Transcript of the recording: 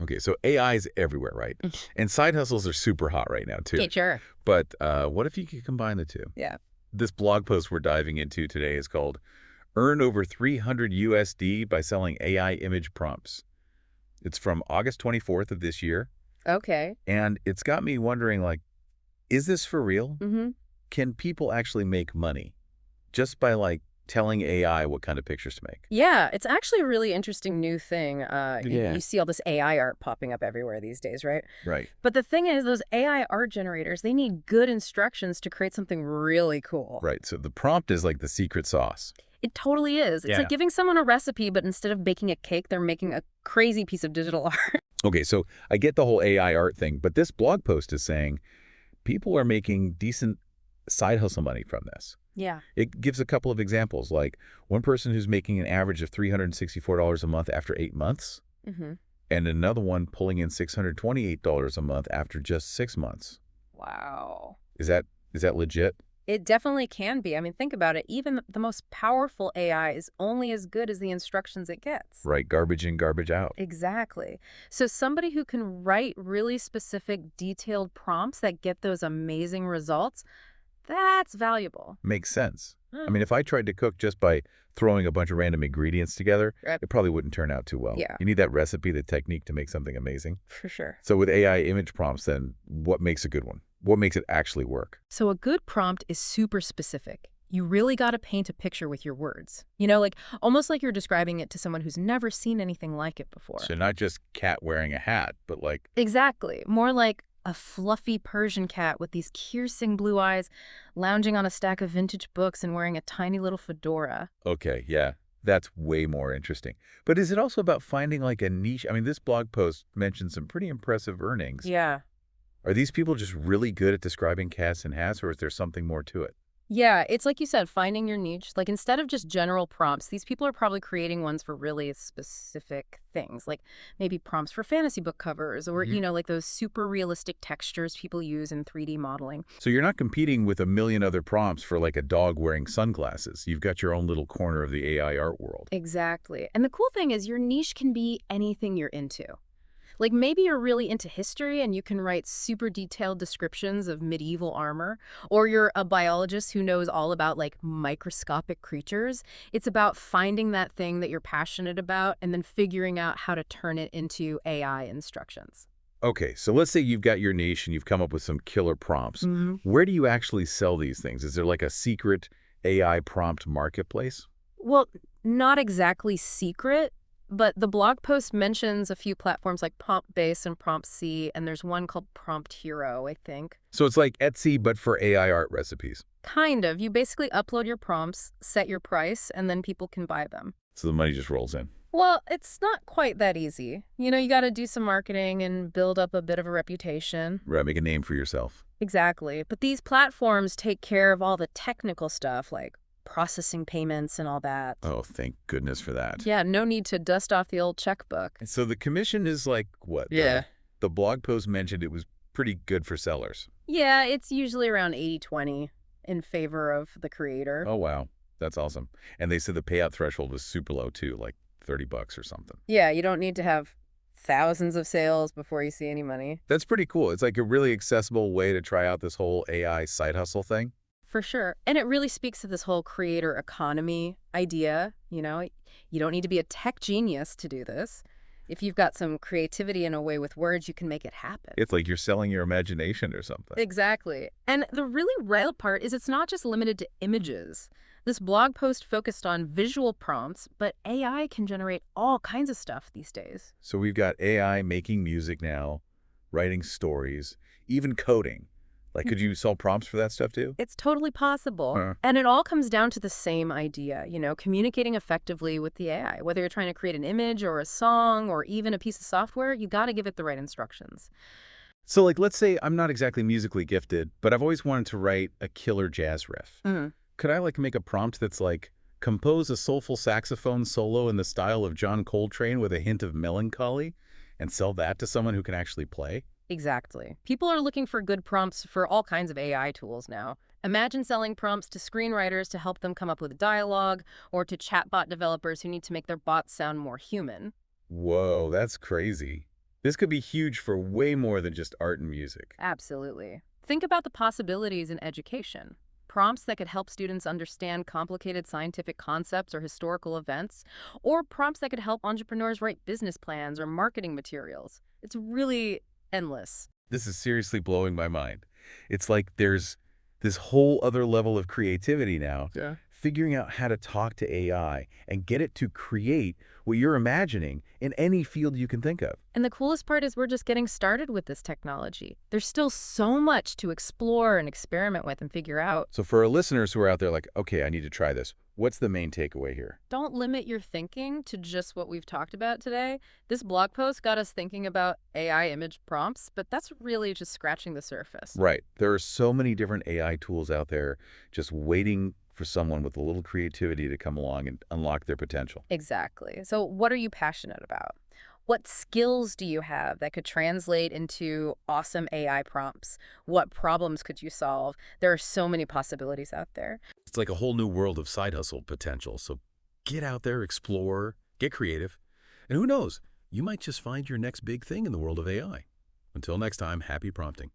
Okay, so AI is everywhere, right? And side hustles are super hot right now, too. Okay, sure. But what if you could combine the two? Yeah. This blog post we're diving into today is called Earn Over 300 USD by Selling AI Image Prompts. It's from August 24th of this year, Okay. and it's got me wondering, like, is this for real? Mm-hmm. Can people actually make money just by, like, telling AI what kind of pictures to make? Yeah, it's actually a really interesting new thing. Yeah. You see all this AI art popping up everywhere these days, right? Right. But the thing is, those AI art generators, they need good instructions to create something really cool. Right. So the prompt is like the secret sauce. It totally is. It's Yeah. like giving someone a recipe, but instead of baking a cake, they're making a crazy piece of digital art. Okay, so I get the whole AI art thing, but this blog post is saying people are making decent side hustle money from this. Yeah. It gives a couple of examples, like one person who's making an average of $364 a month after 8 months, Mm-hmm. and another one pulling in $628 a month after just 6 months. Wow. Is that legit? It definitely can be. I mean, think about it. Even the most powerful AI is only as good as the instructions it gets. Right, garbage in, garbage out. Exactly. So somebody who can write really specific, detailed prompts that get those amazing results, that's valuable. Makes sense. I Hmm. mean, if I tried to cook just by throwing a bunch of random ingredients together, Right. it probably wouldn't turn out too well. Yeah. You need that recipe, the technique to make something amazing. For sure. So with AI image prompts, then what makes a good one? What makes it actually work? So a good prompt is super specific. You really got to paint a picture with your words. You know, like almost like you're describing it to someone who's never seen anything like it before. So not just cat wearing a hat, but like, Exactly. More like a fluffy Persian cat with these piercing blue eyes, lounging on a stack of vintage books and wearing a tiny little fedora. okay, yeah, that's way more interesting. But is it also about finding like a niche? I mean, this blog post mentions some pretty impressive earnings. Yeah. Are these people just really good at describing cats and hats, or is there something more to it? Yeah, it's like you said, finding your niche. Like instead of just general prompts, these people are probably creating ones for really specific things, like maybe prompts for fantasy book covers or, Mhm. like those super realistic textures people use in 3D modeling. So you're not competing with a million other prompts for like a dog wearing sunglasses. You've got your own little corner of the AI art world. Exactly. And the cool thing is your niche can be anything you're into. Like maybe you're really into history and you can write super detailed descriptions of medieval armor, or you're a biologist who knows all about like microscopic creatures. It's about finding that thing that you're passionate about and then figuring out how to turn it into AI instructions. Okay, so let's say you've got your niche and you've come up with some killer prompts. Hmm. Where do you actually sell these things? Is there like a secret AI prompt marketplace? Well, not exactly secret, but the blog post mentions a few platforms like Prompt Base and Prompt C, and there's one called Prompt Hero, I think. So it's like Etsy, but for AI art recipes. Kind of. You basically upload your prompts, set your price, and then people can buy them. So the money just rolls in. Well, it's not quite that easy. You got to do some marketing and build up a bit of a reputation. Right, make a name for yourself. Exactly. But these platforms take care of all the technical stuff like processing payments and all that. Oh, thank goodness for that. Yeah, no need to dust off the old checkbook. And so the commission is like what? Yeah. The blog post mentioned it was pretty good for sellers. Yeah, it's usually around 80-20 in favor of the creator. Oh, wow. That's awesome. And they said the payout threshold was super low too, like $30 or something. Yeah, you don't need to have thousands of sales before you see any money. That's pretty cool. It's like a really accessible way to try out this whole AI side hustle thing. For sure. And it really speaks to this whole creator economy idea. You don't need to be a tech genius to do this. If you've got some creativity in a way with words, you can make it happen. It's like you're selling your imagination or something. Exactly. And the really wild part is it's not just limited to images. This blog post focused on visual prompts, but AI can generate all kinds of stuff these days. So we've got AI making music now, writing stories, even coding. Like, could you sell prompts for that stuff too? It's totally possible. Huh. And it all comes down to the same idea, communicating effectively with the AI. Whether you're trying to create an image or a song or even a piece of software, you got to give it the right instructions. So like, let's say I'm not exactly musically gifted, but I've always wanted to write a killer jazz riff. Could I like make a prompt that's like, compose a soulful saxophone solo in the style of John Coltrane with a hint of melancholy, and sell that to someone who can actually play? Exactly. People are looking for good prompts for all kinds of AI tools now. Imagine selling prompts to screenwriters to help them come up with dialogue, or to chatbot developers who need to make their bots sound more human. Whoa, that's crazy. This could be huge for way more than just art and music. Absolutely. Think about the possibilities in education. Prompts that could help students understand complicated scientific concepts or historical events, or prompts that could help entrepreneurs write business plans or marketing materials. It's really endless. This is seriously blowing my mind. It's like there's this whole other level of creativity now, Yeah. figuring out how to talk to AI and get it to create what you're imagining in any field you can think of. And the coolest part is we're just getting started with this technology. There's still so much to explore and experiment with and figure out. So for our listeners who are out there like, okay, I need to try this, what's the main takeaway here? Don't limit your thinking to just what we've talked about today. This blog post got us thinking about AI image prompts, but that's really just scratching the surface. Right. There are so many different AI tools out there just waiting for someone with a little creativity to come along and unlock their potential. Exactly. So what are you passionate about? What skills do you have that could translate into awesome AI prompts? What problems could you solve? There are so many possibilities out there. It's like a whole new world of side hustle potential. So get out there, explore, get creative. And who knows, you might just find your next big thing in the world of AI. Until next time, happy prompting.